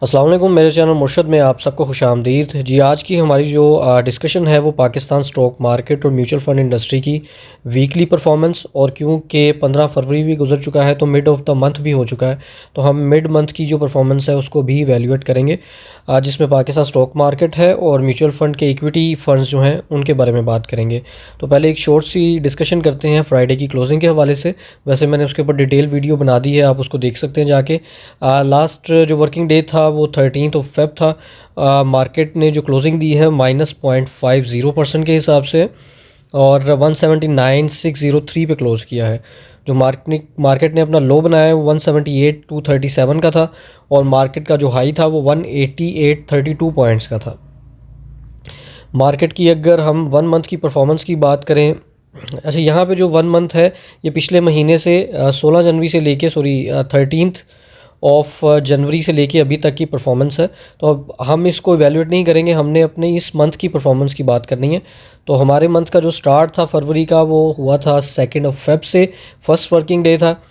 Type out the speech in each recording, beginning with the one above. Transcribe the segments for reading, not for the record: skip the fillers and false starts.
अस्सलाम वालेकुम, मेरे चैनल मुर्शद में आप सबको खुशामदीद जी। आज की हमारी जो डिस्कशन है वो पाकिस्तान स्टॉक मार्केट और म्यूचुअल फ़ंड इंडस्ट्री की वीकली परफॉर्मेंस, और क्योंकि 15 फरवरी भी गुजर चुका है तो मिड ऑफ द मंथ भी हो चुका है, तो हम मिड मंथ की जो परफॉर्मेंस है उसको भी इवैल्यूएट करेंगे, जिसमें पाकिस्तान स्टॉक मार्केट है और म्यूचुअल फ़ंड के इक्विटी फ़ंड्स जो हैं उनके बारे में बात करेंगे। तो पहले एक शॉर्ट सी डिस्कशन करते हैं फ्राइडे की क्लोजिंग के हवाले से। वैसे मैंने उसके ऊपर डिटेल वीडियो बना दी है, आप उसको देख सकते हैं जाके। लास्ट जो वर्किंग डे था वो 13 फेब था। मार्केट ने जो क्लोजिंग दी है -0.50% के हिसाब से, और 179,603 पे क्लोज़ किया है। जो मार्केट ने अपना लो बनाया है वो 178,237 का था, और मार्केट का जो हाई था वो 188,32 पॉइंट्स का था। मार्केट की अगर हम 1 मंथ की परफॉर्मेंस की बात करें, अच्छा यहाँ पे जो 1 मंथ है ये पिछले महीने से 16 जनवरी से लेके 13 ऑफ जनवरी से लेके अभी तक की परफॉर्मेंस है। तो अब हम इसको इवैल्यूएट नहीं करेंगे, हमने अपने इस मंथ की परफॉर्मेंस की बात करनी है। तो हमारे मंथ का जो स्टार्ट था फरवरी का वो हुआ था 2 फेब से, फर्स्ट वर्किंग डे था,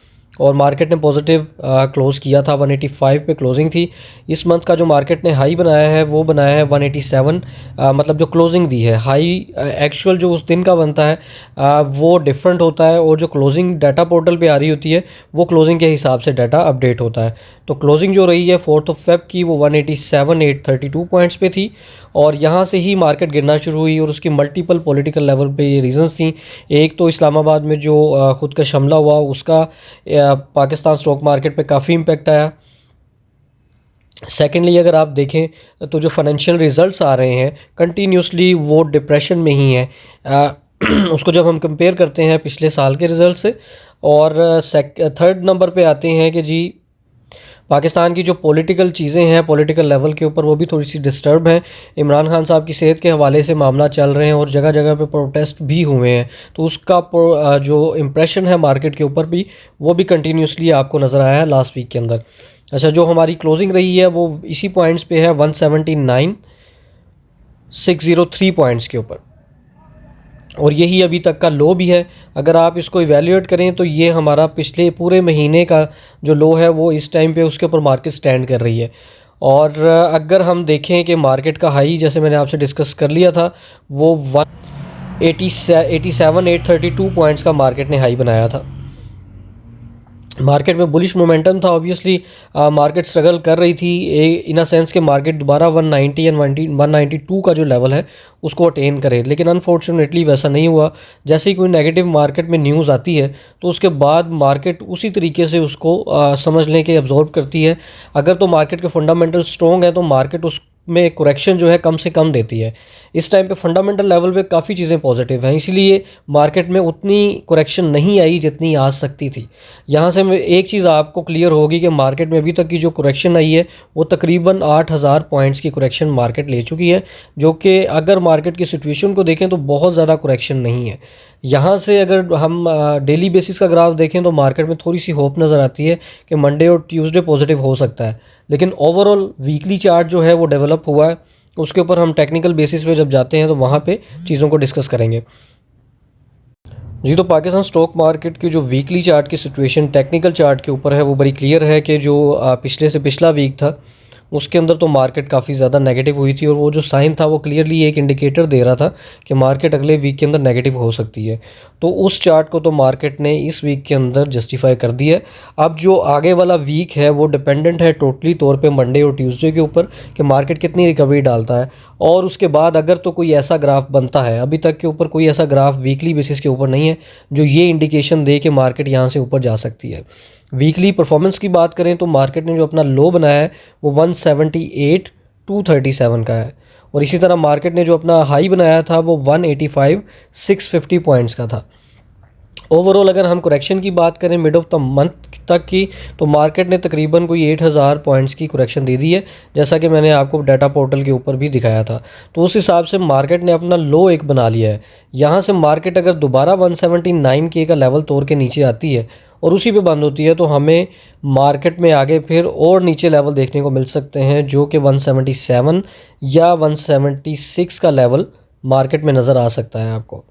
और मार्केट ने पॉजिटिव क्लोज़ किया था। 185 पे क्लोजिंग थी। इस मंथ का जो मार्केट ने हाई बनाया है वो बनाया है 187, मतलब जो क्लोजिंग दी है। हाई एक्चुअल जो उस दिन का बनता है वो डिफरेंट होता है, और जो क्लोजिंग डाटा पोर्टल पे आ रही होती है वो क्लोजिंग के हिसाब से डाटा अपडेट होता है। तो क्लोजिंग जो रही है 4 फेब की वो 187,832 पॉइंट्स पे थी, और यहाँ से ही मार्केट गिरना शुरू हुई, और उसकी मल्टीपल पॉलिटिकल लेवल पे ये रीजंस थी। एक तो इस्लामाबाद में जो खुद का हमला हुआ उसका पाकिस्तान स्टॉक मार्केट पे काफ़ी इम्पेक्ट आया। सेकेंडली अगर आप देखें तो जो फाइनेंशियल रिजल्ट्स आ रहे हैं कंटिन्यूसली वो डिप्रेशन में ही है। उसको जब हम कंपेयर करते हैं पिछले साल के रिज़ल्ट से, और थर्ड नंबर पे आते हैं कि जी पाकिस्तान की जो पॉलिटिकल चीज़ें हैं पॉलिटिकल लेवल के ऊपर वो भी थोड़ी सी डिस्टर्ब हैं। इमरान खान साहब की सेहत के हवाले से मामला चल रहे हैं, और जगह जगह पे प्रोटेस्ट भी हुए हैं, तो उसका जो इम्प्रेशन है मार्केट के ऊपर भी वो भी कंटिन्यूसली आपको नज़र आया है लास्ट वीक के अंदर। अच्छा, जो हमारी क्लोजिंग रही है वो इसी पॉइंट्स पे है 179,603 पॉइंट्स के ऊपर, और यही अभी तक का लो भी है। अगर आप इसको इवैल्यूएट करें तो ये हमारा पिछले पूरे महीने का जो लो है वो इस टाइम पे उसके ऊपर मार्केट स्टैंड कर रही है। और अगर हम देखें कि मार्केट का हाई जैसे मैंने आपसे डिस्कस कर लिया था वो 187,832 पॉइंट्स का मार्केट ने हाई बनाया था। मार्केट में बुलिश मोमेंटम था, ऑब्वियसली मार्केट स्ट्रगल कर रही थी इन अ सेंस कि मार्केट दोबारा 190 एंड 192 का जो लेवल है उसको अटेन करे, लेकिन अनफॉर्चुनेटली वैसा नहीं हुआ। जैसे ही कोई नेगेटिव मार्केट में न्यूज़ आती है तो उसके बाद मार्केट उसी तरीके से उसको समझ लें कि अब्जॉर्ब करती है। अगर तो मार्केट के फंडामेंटल स्ट्रॉन्ग है तो मार्केट उस में करेक्शन जो है कम से कम देती है। इस टाइम पे फंडामेंटल लेवल पे काफ़ी चीज़ें पॉजिटिव हैं, इसीलिए मार्केट में उतनी करेक्शन नहीं आई जितनी आ सकती थी। यहाँ से एक चीज़ आपको क्लियर होगी कि मार्केट में अभी तक की जो करेक्शन आई है वो तकरीबन 8,000 पॉइंट्स की करेक्शन मार्केट ले चुकी है, जो कि अगर मार्केट की सिचुएशन को देखें तो बहुत ज़्यादा करेक्शन नहीं है। यहाँ से अगर हम डेली बेसिस का ग्राफ देखें तो मार्केट में थोड़ी सी होप नज़र आती है कि मंडे और ट्यूसडे पॉजिटिव हो सकता है, लेकिन ओवरऑल वीकली चार्ट जो है वो डेवलप हुआ है। उसके ऊपर हम टेक्निकल बेसिस पे जब जाते हैं तो वहाँ पे चीज़ों को डिस्कस करेंगे जी। तो पाकिस्तान स्टॉक मार्केट की जो वीकली चार्ट की सिचुएशन टेक्निकल चार्ट के ऊपर है वो बड़ी क्लियर है कि जो पिछले से पिछला वीक था उसके अंदर तो मार्केट काफ़ी ज़्यादा नेगेटिव हुई थी, और वो जो साइन था वो क्लियरली एक इंडिकेटर दे रहा था कि मार्केट अगले वीक के अंदर नेगेटिव हो सकती है। तो उस चार्ट को तो मार्केट ने इस वीक के अंदर जस्टिफाई कर दिया है। अब जो आगे वाला वीक है वो डिपेंडेंट है टोटली तौर पे मंडे और ट्यूसडे के ऊपर कि मार्केट कितनी रिकवरी डालता है, और उसके बाद अगर तो कोई ऐसा ग्राफ बनता है, अभी तक के ऊपर कोई ऐसा ग्राफ वीकली बेसिस के ऊपर नहीं है जो ये इंडिकेशन दे कि मार्केट यहाँ से ऊपर जा सकती है। वीकली परफॉर्मेंस की बात करें तो मार्केट ने जो अपना लो बनाया है वो 178,237 का है, और इसी तरह मार्केट ने जो अपना हाई बनाया था वो 185,650 पॉइंट्स का था। ओवरऑल अगर हम करेक्शन की बात करें मिड ऑफ द मंथ तक की, तो मार्केट ने तकरीबन कोई 8,000 पॉइंट्स की करेक्शन दे दी है, जैसा कि मैंने आपको डाटा पोर्टल के ऊपर भी दिखाया था। तो उस हिसाब से मार्केट ने अपना लो एक बना लिया है। यहाँ से मार्केट अगर दोबारा 179 के का लेवल तोड़ के नीचे आती है और उसी पे बंद होती है तो हमें मार्केट में आगे फिर और नीचे लेवल देखने को मिल सकते हैं, जो कि 177 या 176 का लेवल मार्केट में नज़र आ सकता है आपको।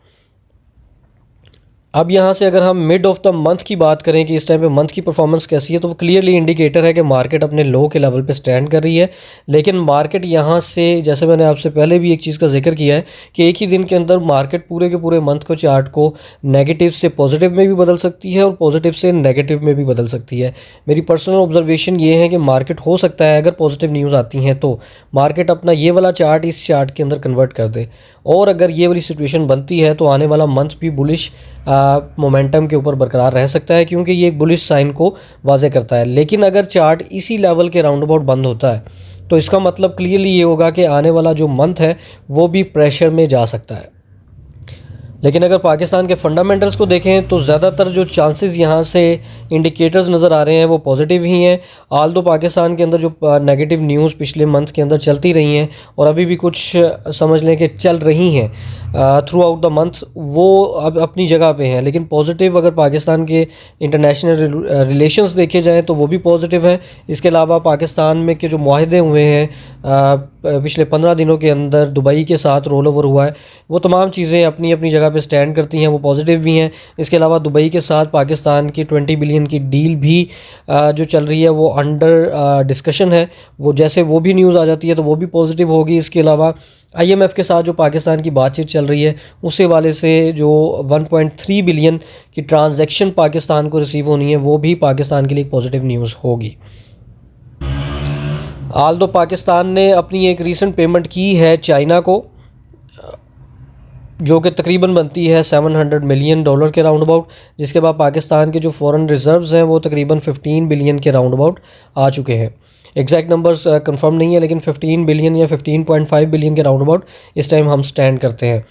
अब यहाँ से अगर हम मिड ऑफ द मंथ की बात करें कि इस टाइम पे मंथ की परफॉर्मेंस कैसी है, तो वो क्लियरली इंडिकेटर है कि मार्केट अपने लो के लेवल पे स्टैंड कर रही है। लेकिन मार्केट यहाँ से, जैसे मैंने आपसे पहले भी एक चीज़ का जिक्र किया है कि एक ही दिन के अंदर मार्केट पूरे के पूरे मंथ को चार्ट को नेगेटिव से पॉजिटिव में भी बदल सकती है और पॉजिटिव से नेगेटिव में भी बदल सकती है। मेरी पर्सनल ऑब्जर्वेशन ये है कि मार्केट हो सकता है अगर पॉजिटिव न्यूज़ आती हैं तो मार्केट अपना ये वाला चार्ट इस चार्ट के अंदर कन्वर्ट कर दे, और अगर ये वाली सिचुएशन बनती है तो आने वाला मंथ भी बुलिश मोमेंटम के ऊपर बरकरार रह सकता है, क्योंकि ये एक बुलिश साइन को वाज़े करता है। लेकिन अगर चार्ट इसी लेवल के राउंड अबाउट बंद होता है तो इसका मतलब क्लियरली ये होगा कि आने वाला जो मंथ है वो भी प्रेशर में जा सकता है। लेकिन अगर पाकिस्तान के फंडामेंटल्स को देखें तो ज़्यादातर जो चांसेस यहाँ से इंडिकेटर्स नज़र आ रहे हैं वो पॉजिटिव ही हैं। आल दो पाकिस्तान के अंदर जो नेगेटिव न्यूज़ पिछले मंथ के अंदर चलती रही हैं और अभी भी कुछ समझ लें कि चल रही हैं थ्रू आउट द मंथ, वो अब अपनी जगह पे हैं। लेकिन पॉजिटिव अगर पाकिस्तान के इंटरनेशनल रिलेशंस देखे जाएँ तो वो भी पॉजिटिव हैं। इसके अलावा पाकिस्तान में के जो मुआहदे हुए हैं पिछले 15 दिनों के अंदर दुबई के साथ रोल ओवर हुआ है, वो तमाम चीज़ें अपनी अपनी जगह पे स्टैंड करती हैं, वो पॉजिटिव भी हैं। इसके अलावा दुबई के साथ पाकिस्तान की 20 बिलियन की डील भी जो चल रही है वो अंडर डिस्कशन है। वो जैसे वो भी न्यूज़ आ जाती है तो वो भी पॉजिटिव होगी। इसके अलावा IMF के साथ जो पाकिस्तान की बातचीत चल रही है उस हवाले से जो 1.3 बिलियन की ट्रांजैक्शन पाकिस्तान को रिसीव होनी है वो भी पाकिस्तान के लिए पॉजिटिव न्यूज़ होगी। आल दो पाकिस्तान ने अपनी एक रीसेंट पेमेंट की है चाइना को, जो कि तकरीबन बनती है $700 मिलियन के राउंड अबाउट, जिसके बाद पाकिस्तान के जो फॉरेन रिजर्व्स हैं वो तकरीबन 15 बिलियन के राउंड अबाउट आ चुके हैं। एग्जैक्ट नंबर्स कंफर्म नहीं है, लेकिन 15 बिलियन या 15.5 बिलियन के राउंड अबाउट इस टाइम हम स्टैंड करते हैं।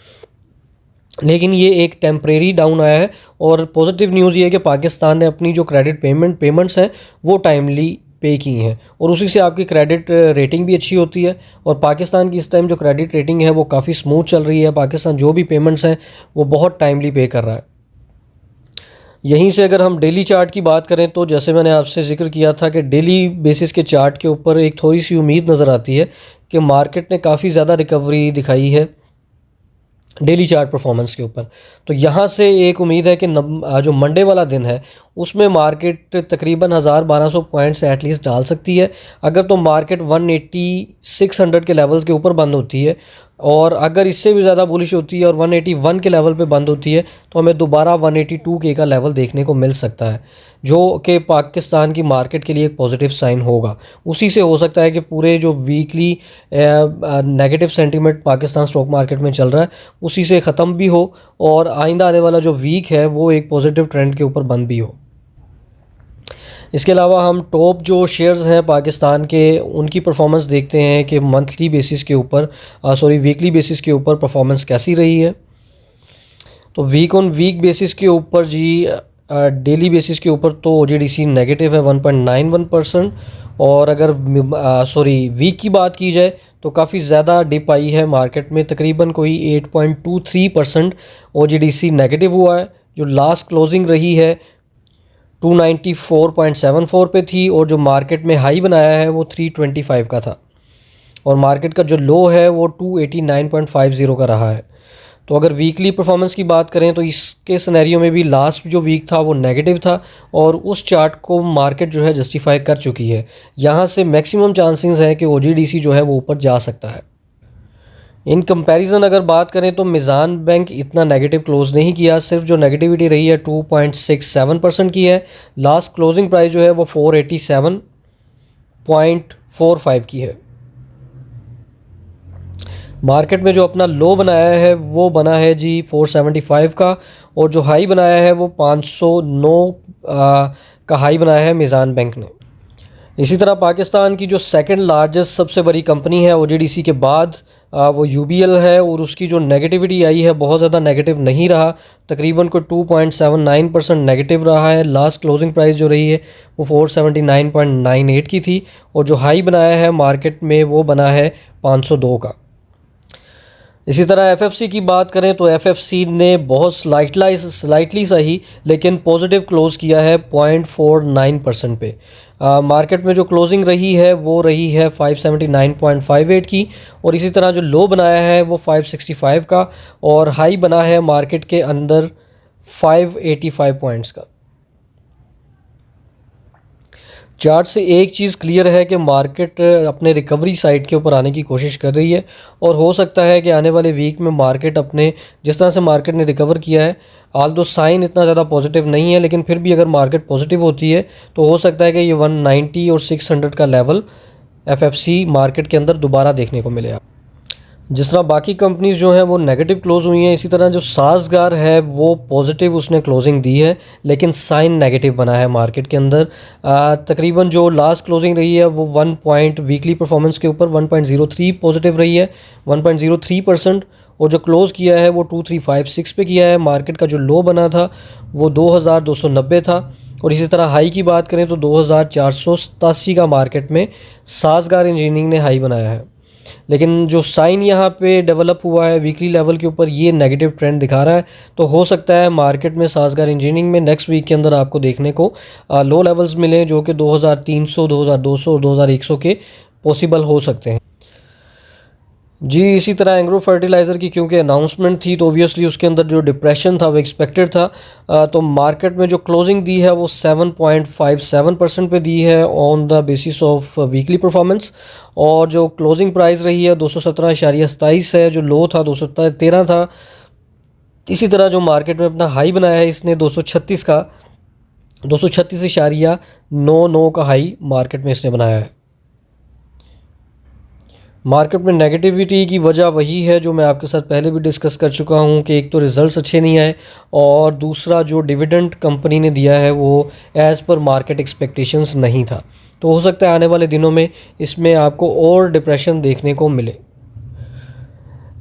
लेकिन ये एक टेम्परेरी डाउन आया है, और पॉजिटिव न्यूज़ ये है कि पाकिस्तान ने अपनी जो क्रेडिट पेमेंट्स हैं वो टाइमली पे की हैं, और उसी से आपकी क्रेडिट रेटिंग भी अच्छी होती है। और पाकिस्तान की इस टाइम जो क्रेडिट रेटिंग है वो काफ़ी स्मूथ चल रही है। पाकिस्तान जो भी पेमेंट्स हैं वो बहुत टाइमली पे कर रहा है। यहीं से अगर हम डेली चार्ट की बात करें तो जैसे मैंने आपसे जिक्र किया था कि डेली बेसिस के चार्ट के ऊपर एक थोड़ी सी उम्मीद नज़र आती है कि मार्केट ने काफ़ी ज़्यादा रिकवरी दिखाई है डेली चार्ट परफॉर्मेंस के ऊपर। तो यहाँ से एक उम्मीद है कि जो मंडे वाला दिन है उसमें मार्केट तकरीबन 1000-1200 पॉइंट्स एटलीस्ट डाल सकती है। अगर तो मार्केट 180-600 के लेवल्स के ऊपर बंद होती है, और अगर इससे भी ज़्यादा बुलिश होती है और 181 के लेवल पे बंद होती है तो हमें दोबारा 182 का लेवल देखने को मिल सकता है, जो कि पाकिस्तान की मार्केट के लिए एक पॉजिटिव साइन होगा। उसी से हो सकता है कि पूरे जो weekly negative sentiment Pakistan stock market में चल रहा है उसी से ख़त्म भी हो, और आइंदा आने वाला जो वीक है वो एक पॉजिटिव ट्रेंड के ऊपर बंद भी हो। इसके अलावा हम टॉप जो शेयर्स हैं पाकिस्तान के उनकी परफॉर्मेंस देखते हैं कि मंथली बेसिस के ऊपर वीकली बेसिस के ऊपर परफॉर्मेंस कैसी रही है। तो वीक ऑन वीक बेसिस के ऊपर जी, डेली बेसिस के ऊपर तो OGDC नेगेटिव है 1.91%, और अगर वीक की बात की जाए तो काफ़ी ज़्यादा डिप आई है मार्केट में, तकरीबन कोई 8.23% OGDC नेगेटिव हुआ है। जो लास्ट क्लोजिंग रही है 294.74 पे थी, और जो मार्केट में हाई बनाया है वो 325 का था, और मार्केट का जो लो है वो 289.50 का रहा है। तो अगर वीकली परफॉर्मेंस की बात करें तो इसके सिनेरियो में भी लास्ट जो वीक था वो नेगेटिव था, और उस चार्ट को मार्केट जो है जस्टिफाई कर चुकी है। यहाँ से मैक्सिमम चांसेस है कि OGDC जो है वो ऊपर जा सकता है। इन कंपैरिजन अगर बात करें तो मिज़ान बैंक इतना नेगेटिव क्लोज नहीं किया, सिर्फ जो नेगेटिविटी रही है 2.67% की है। लास्ट क्लोजिंग प्राइस जो है वो 487.45 की है। मार्केट में जो अपना लो बनाया है वो बना है जी 475 का, और जो हाई बनाया है वो 509 का हाई बनाया है मिज़ान बैंक ने। इसी तरह पाकिस्तान की जो सेकंड लार्जेस्ट सबसे बड़ी कंपनी है OGDC के बाद वो UBL है, और उसकी जो नेगेटिविटी आई है बहुत ज़्यादा नेगेटिव नहीं रहा, तकरीबन को 2.79% नेगेटिव रहा है। लास्ट क्लोजिंग प्राइस जो रही है वो 479.98 की थी, और जो हाई बनाया है मार्केट में वो बना है 502 का। इसी तरह FFC की बात करें तो FFC ने बहुत स्लाइटली सही लेकिन पॉजिटिव क्लोज़ किया है 0.49% पे। मार्केट में जो क्लोजिंग रही है वो रही है 579.58 की, और इसी तरह जो लो बनाया है वो 565 का, और हाई बना है मार्केट के अंदर 585 पॉइंट्स का। चार्ट से एक चीज़ क्लियर है कि मार्केट अपने रिकवरी साइड के ऊपर आने की कोशिश कर रही है और हो सकता है कि आने वाले वीक में मार्केट अपने जिस तरह से मार्केट ने रिकवर किया है, आल दो साइन इतना ज़्यादा पॉजिटिव नहीं है, लेकिन फिर भी अगर मार्केट पॉजिटिव होती है तो हो सकता है कि ये 190 और 600 का लेवल एफएफसी मार्केट के अंदर दोबारा देखने को मिले। जिस तरह बाकी कंपनीज जो हैं वो नेगेटिव क्लोज हुई हैं, इसी तरह जो साज़गार है वो पॉजिटिव उसने क्लोजिंग दी है, लेकिन साइन नेगेटिव बना है मार्केट के अंदर। तकरीबन जो लास्ट क्लोजिंग रही है वो 1 पॉइंट वीकली परफॉर्मेंस के ऊपर 1.03 पॉजिटिव रही है, 1.03%। और जो क्लोज़ किया है वो 2356 पे किया है। मार्केट का जो लो बना था वो 2290 था। और इसी तरह हाई की बात करें तो 2487 का मार्केट में साज़गार इंजीनियरिंग ने हाई बनाया है। लेकिन जो साइन यहाँ पे डेवलप हुआ है वीकली लेवल के ऊपर, ये नेगेटिव ट्रेंड दिखा रहा है। तो हो सकता है मार्केट में साज़गार इंजीनियरिंग में नेक्स्ट वीक के अंदर आपको देखने को लो लेवल्स मिले, जो कि 2300, 2200 और 2100 के पॉसिबल हो सकते हैं। जी, इसी तरह एग्रो फर्टिलाइज़र की क्योंकि अनाउंसमेंट थी तो ऑब्वियसली उसके अंदर जो डिप्रेशन था वो एक्सपेक्टेड था। तो मार्केट में जो क्लोजिंग दी है वो 7.57% पे दी है on the basis of weekly performance. और जो क्लोजिंग प्राइस रही है 217.27 है, जो लो था 213 था। इसी तरह जो मार्केट में अपना हाई बनाया है इसने 236 का, 236.99 का हाई मार्केट में इसने बनाया है। मार्केट में नेगेटिविटी की वजह वही है जो मैं आपके साथ पहले भी डिस्कस कर चुका हूँ कि एक तो रिज़ल्ट्स अच्छे नहीं आए और दूसरा जो डिविडेंड कंपनी ने दिया है वो एज़ पर मार्केट एक्सपेक्टेशंस नहीं था। तो हो सकता है आने वाले दिनों में इसमें आपको और डिप्रेशन देखने को मिले।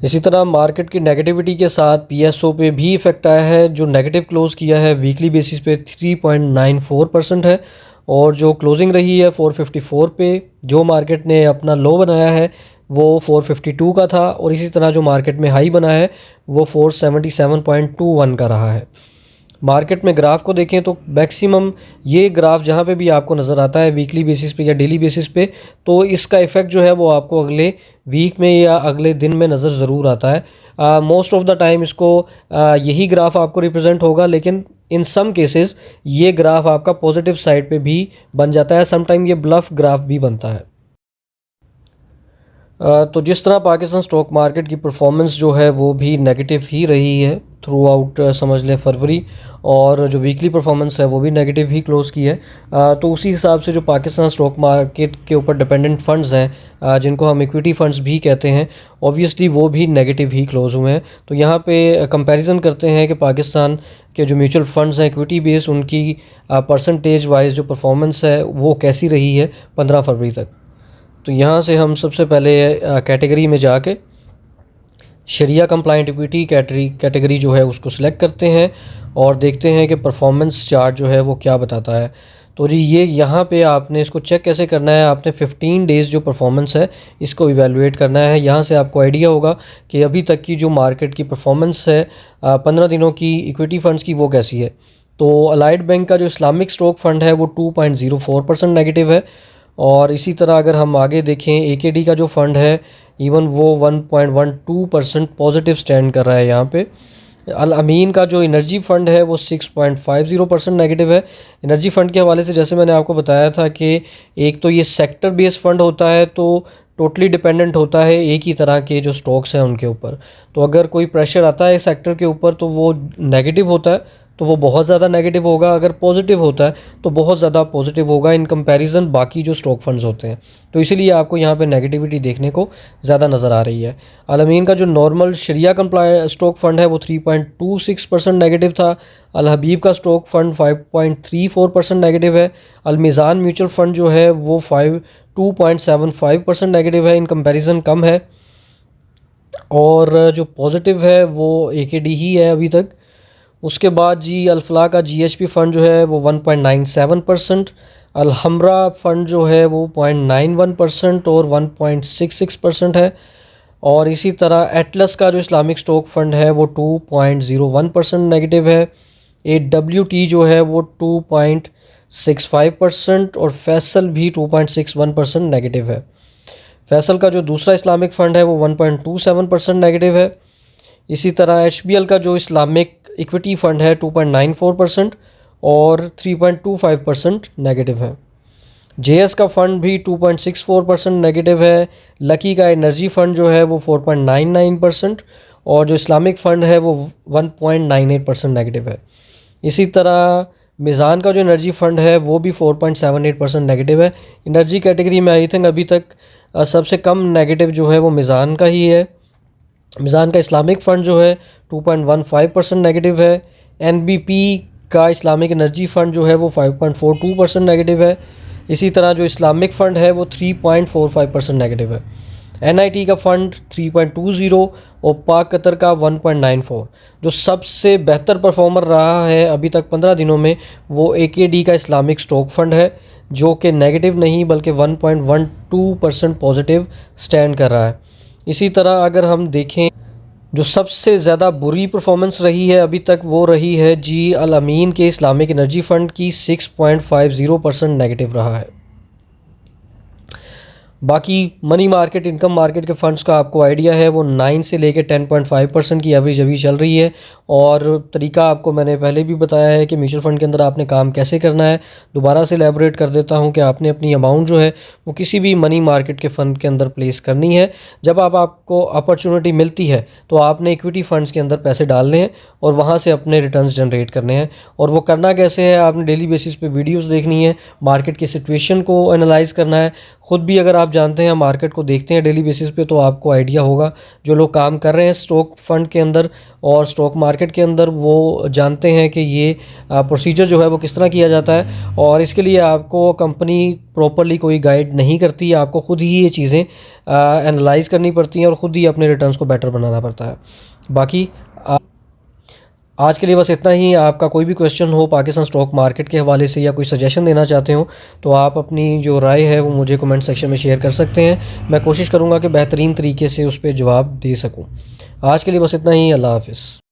इसी तरह मार्केट की नेगेटिविटी के साथ पीएसओ पे भी इफ़ेक्ट आया है, जो नेगेटिव क्लोज़ किया है वीकली बेसिस पे 3.94% है। और जो क्लोजिंग रही है 454 पे, जो मार्केट ने अपना लो बनाया है वो 452 का था। और इसी तरह जो मार्केट में हाई बना है वो 477.21 का रहा है। मार्केट में ग्राफ को देखें तो मैक्सिमम ये ग्राफ जहाँ पे भी आपको नज़र आता है वीकली बेसिस पे या डेली बेसिस पे, तो इसका इफ़ेक्ट जो है वो आपको अगले वीक में या अगले दिन में नज़र ज़रूर आता है। मोस्ट ऑफ द टाइम इसको यही ग्राफ आपको रिप्रेजेंट होगा, लेकिन इन सम केसेस ये ग्राफ आपका पॉजिटिव साइड पे भी बन जाता है, समटाइम ये ब्लफ ग्राफ भी बनता है। तो जिस तरह पाकिस्तान स्टॉक मार्केट की परफॉर्मेंस जो है वो भी नेगेटिव ही रही है थ्रू आउट समझ लें फरवरी, और जो वीकली परफॉर्मेंस है वो भी नेगेटिव ही क्लोज़ की है। तो उसी हिसाब से जो पाकिस्तान स्टॉक मार्केट के ऊपर डिपेंडेंट फंड्स हैं, जिनको हम इक्विटी फंड्स भी कहते हैं, ऑब्वियसली वो भी नेगेटिव ही क्लोज़ हुए हैं। तो यहाँ पे कंपैरिजन करते हैं कि पाकिस्तान के जो म्यूचुअल फंड्स हैं इक्विटी बेस, उनकी परसेंटेज वाइज जो परफॉर्मेंस है वो कैसी रही है 15 फरवरी तक। तो यहाँ से हम सबसे पहले कैटेगरी में जाके शरिया कंप्लाइंट इक्विटी कैटेगरी जो है उसको सिलेक्ट करते हैं और देखते हैं कि परफॉर्मेंस चार्ट जो है वो क्या बताता है। तो जी ये यहाँ पे आपने इसको चेक कैसे करना है, आपने 15 डेज़ जो परफॉर्मेंस है इसको इवेलुएट करना है। यहाँ से आपको आइडिया होगा कि अभी तक की जो मार्केट की परफॉर्मेंस है 15 दिनों की इक्विटी फ़ंड्स की वो कैसी है। तो अलाइड बैंक का जो इस्लामिक स्टॉक फ़ंड है वो 2.04% नेगेटिव है। और इसी तरह अगर हम आगे देखें एकेडी का जो फ़ंड है इवन वो 1.12% पॉजिटिव स्टैंड कर रहा है यहाँ पे। अल अमीन का जो एनर्जी फ़ंड है वो 6.50% नेगेटिव है। एनर्जी फ़ंड के हवाले से जैसे मैंने आपको बताया था कि एक तो ये सेक्टर बेस्ड फ़ंड होता है, तो टोटली डिपेंडेंट होता है एक ही तरह के जो स्टॉक्स हैं उनके ऊपर। तो अगर कोई प्रेशर आता है सेक्टर के ऊपर तो वो नेगेटिव होता है, तो वो बहुत ज़्यादा नेगेटिव होगा। अगर पॉजिटिव होता है तो बहुत ज़्यादा पॉजिटिव होगा इन कंपैरिजन बाकी जो स्टॉक फंड्स होते हैं। तो इसीलिए आपको यहाँ पे नेगेटिविटी देखने को ज़्यादा नज़र आ रही है। अलमीन का जो नॉर्मल शरिया कंप्लाई स्टॉक फंड है वो 3.26% नेगेटिव था। अल हबीब का स्टॉक फंड 5.34% नेगेटिव है। अलमीज़ान म्यूचुअल फंड जो है वो 2.75% नेगेटिव है, इन कंपैरिजन कम है। और जो पॉजिटिव है वो एकेडी ही है अभी तक। उसके बाद जी अल्फला का जीएचपी फ़ंड जो है वो 1.97%, अलहमरा फ़ंड जो है वो 0.91% और 1.66% है। और इसी तरह एटलस का जो इस्लामिक स्टॉक फ़ंड है वो 2.01% नेगेटिव है। AWT जो है वो 2.65% और फैसल भी 2.61% नेगेटिव है। फैसल का जो दूसरा इस्लामिक फ़ंड है वो 1.27% नेगेटिव है। इसी तरह HBL का जो इस्लामिक इक्विटी फ़ंड है 2.94% और 3.25% नेगेटिव है। JS का फ़ंड भी 2.64% नेगेटिव है। लकी का एनर्जी फ़ंड जो है वो 4.99% और जो इस्लामिक फ़ंड है वो 1.98% नेगेटिव है। इसी तरह मीज़ान का जो एनर्जी फ़ंड है वो भी 4.78% नेगेटिव है। एनर्जी कैटेगरी में आई थिंक अभी तक सबसे कम नेगेटिव जो है वो मीज़ान का ही है। मीज़ान का इस्लामिक फ़ंड जो है 2.15% नेगेटिव है। NBP का इस्लामिक एनर्जी फ़ंड जो है वो 5.42% नेगेटिव है। इसी तरह जो इस्लामिक फ़ंड है वो 3.45% नेगेटिव है। NIT का फ़ंड 3.20 और पाक कतर का 1.94। जो सबसे बेहतर परफॉर्मर रहा है अभी तक 15 दिनों में वो AKD का इस्लामिक स्टॉक फ़ंड है, जो कि नेगेटिव नहीं बल्कि 1.12% पॉजिटिव स्टैंड कर रहा है। इसी तरह अगर हम देखें जो सबसे ज़्यादा बुरी परफॉर्मेंस रही है अभी तक वो रही है जी अल अमीन के इस्लामिक एनर्जी फ़ंड की, 6.50% नेगेटिव रहा है। बाकी मनी मार्केट, इनकम मार्केट के फ़ंड्स का आपको आइडिया है वो 9 से लेकर 10.5% की एवरेज अभी चल रही है। और तरीका आपको मैंने पहले भी बताया है कि म्यूचुअल फ़ंड के अंदर आपने काम कैसे करना है। दोबारा से एलैबोरेट कर देता हूँ कि आपने अपनी अमाउंट जो है वो किसी भी मनी मार्केट के फ़ंड के अंदर प्लेस करनी है। जब आपको अपॉर्चुनिटी मिलती है तो आपने इक्विटी फ़ंड्स के अंदर पैसे डालने हैं और वहाँ से अपने रिटर्न्स जनरेट करने हैं। और वो करना कैसे है, आपने डेली बेसिस पे वीडियोस देखनी है, मार्केट की सिचुएशन को एनालाइज करना है। ख़ुद भी अगर आप जानते हैं, मार्केट को देखते हैं डेली बेसिस पे, तो आपको आइडिया होगा। जो लोग काम कर रहे हैं स्टॉक फ़ंड के अंदर और स्टॉक मार्केट के अंदर वो जानते हैं कि ये प्रोसीजर जो है वो किस तरह किया जाता है। और इसके लिए आपको कंपनी प्रॉपरली कोई गाइड नहीं करती, आपको ख़ुद ही ये चीज़ें एनालाइज करनी पड़ती हैं और ख़ुद ही अपने रिटर्न्स को बेटर बनाना पड़ता है। बाकी आज के लिए बस इतना ही। आपका कोई भी क्वेश्चन हो पाकिस्तान स्टॉक मार्केट के हवाले से या कोई सजेशन देना चाहते हो तो आप अपनी जो राय है वो मुझे कमेंट सेक्शन में शेयर कर सकते हैं। मैं कोशिश करूँगा कि बेहतरीन तरीके से उस पर जवाब दे सकूँ। आज के लिए बस इतना ही। अल्लाह हाफ़िज़।